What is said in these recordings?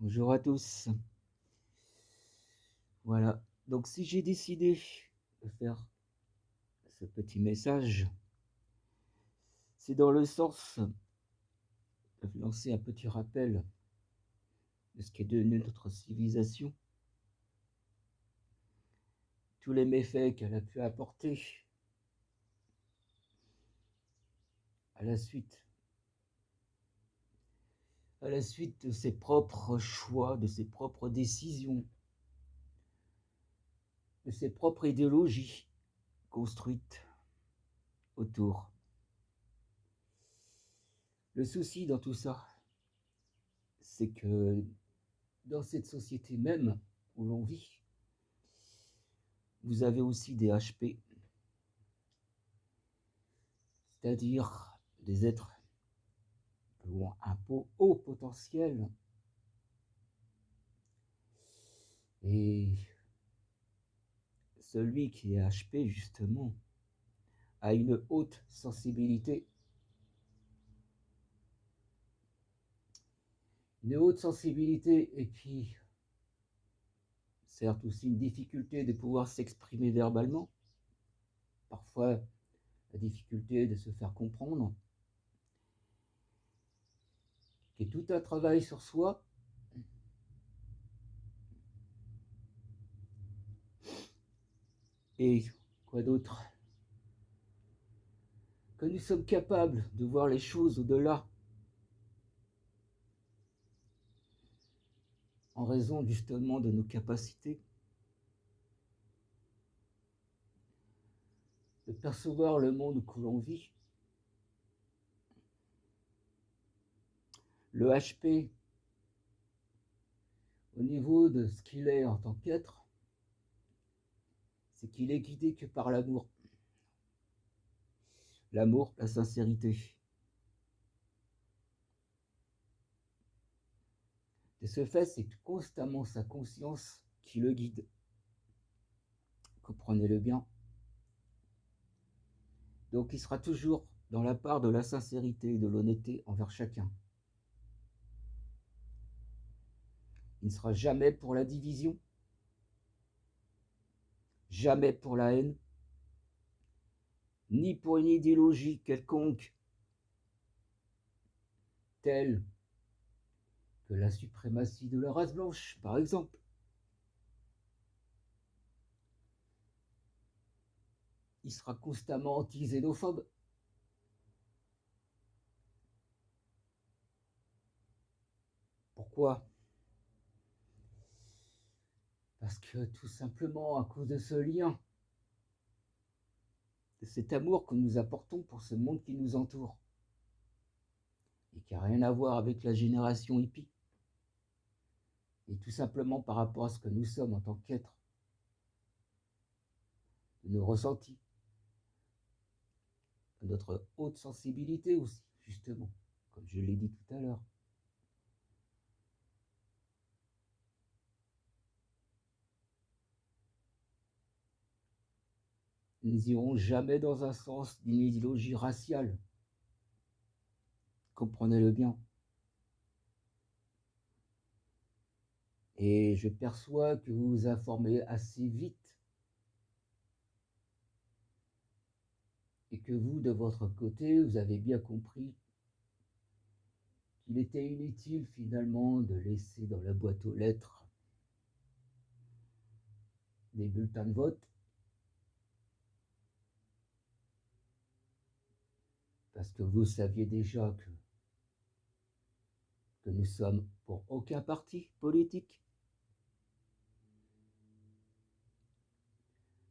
Bonjour à tous. Voilà, donc si j'ai décidé de faire ce petit message, c'est dans le sens de lancer un petit rappel de ce qui est devenu notre civilisation, tous les méfaits qu'elle a pu apporter à la suite, à la suite de ses propres choix, de ses propres décisions, de ses propres idéologies construites autour. Le souci dans tout ça, c'est que dans cette société même où l'on vit, vous avez aussi des HP, c'est-à-dire des êtres qui ont un haut potentiel et celui qui est HP justement a une haute sensibilité. Une haute sensibilité et puis certes aussi une difficulté de pouvoir s'exprimer verbalement, parfois la difficulté de se faire comprendre, qui est tout un travail sur soi. Et quoi d'autre? Que nous sommes capables de voir les choses au-delà, en raison justement de nos capacités, de percevoir le monde que l'on vit. Le HP, au niveau de ce qu'il est en tant qu'être, c'est qu'il est guidé que par l'amour. L'amour, la sincérité. De ce fait, c'est constamment sa conscience qui le guide. Comprenez-le bien. Donc il sera toujours dans la part de la sincérité et de l'honnêteté envers chacun. Il ne sera jamais pour la division, jamais pour la haine, ni pour une idéologie quelconque, telle que la suprématie de la race blanche, par exemple. Il sera constamment anti-xénophobe. Pourquoi? Parce que tout simplement à cause de ce lien, de cet amour que nous apportons pour ce monde qui nous entoure, et qui n'a rien à voir avec la génération hippie, et tout simplement par rapport à ce que nous sommes en tant qu'êtres, de nos ressentis, de notre haute sensibilité aussi, justement, comme je l'ai dit tout à l'heure. Nous n'irons jamais dans un sens d'une idéologie raciale, comprenez-le bien. Et je perçois que vous vous informez assez vite et que vous, de votre côté, vous avez bien compris qu'il était inutile finalement de laisser dans la boîte aux lettres des bulletins de vote, parce que vous saviez déjà que nous sommes pour aucun parti politique.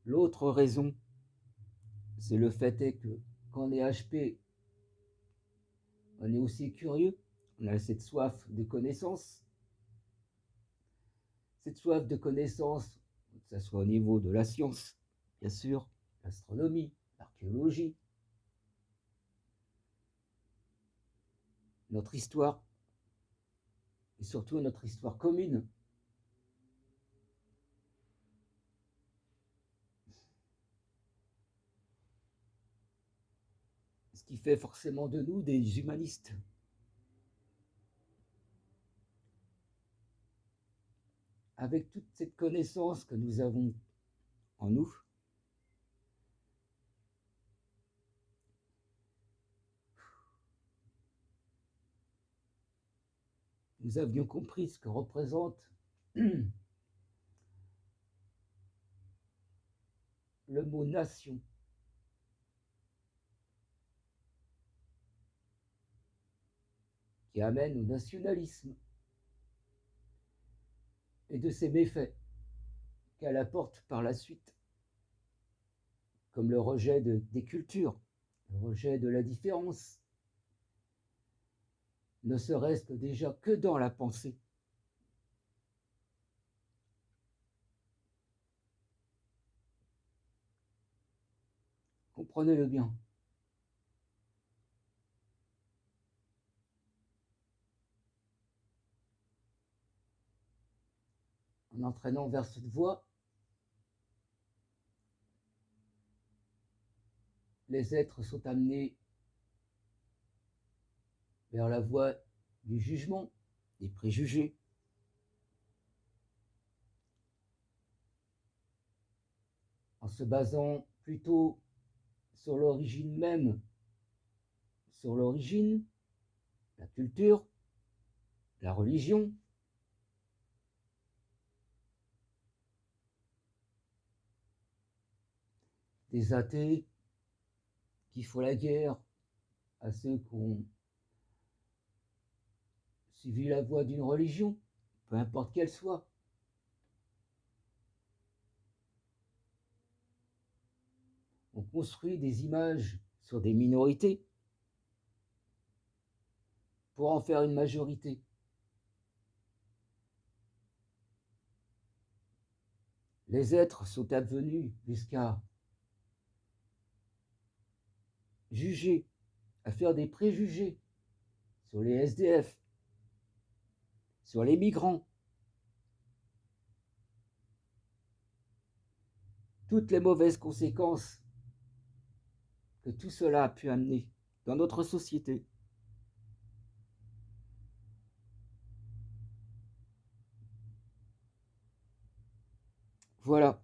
L'autre raison, c'est le fait est que quand on est HP, on est aussi curieux, on a cette soif de connaissance. Cette soif de connaissance, que ce soit au niveau de la science, bien sûr, l'astronomie, l'archéologie, notre histoire, et surtout notre histoire commune. Ce qui fait forcément de nous des humanistes. avec toute cette connaissance que nous avons en nous, nous avions compris ce que représente le mot nation. Qui amène au nationalisme et de ses méfaits qu'elle apporte par la suite, comme le rejet des cultures, le rejet de la différence, ne serait-ce que déjà que dans la pensée. Comprenez-le bien. En entraînant vers cette voie, les êtres sont amenés vers la voie du jugement, des préjugés, en se basant plutôt sur l'origine même, sur l'origine, la culture, la religion, des athées qui font la guerre à ceux qui ont suivi la voie d'une religion, peu importe qu'elle soit. On construit des images sur des minorités pour en faire une majorité. Les êtres sont advenus jusqu'à juger, à faire des préjugés sur les SDF, sur les migrants. Toutes les mauvaises conséquences que tout cela a pu amener dans notre société. Voilà.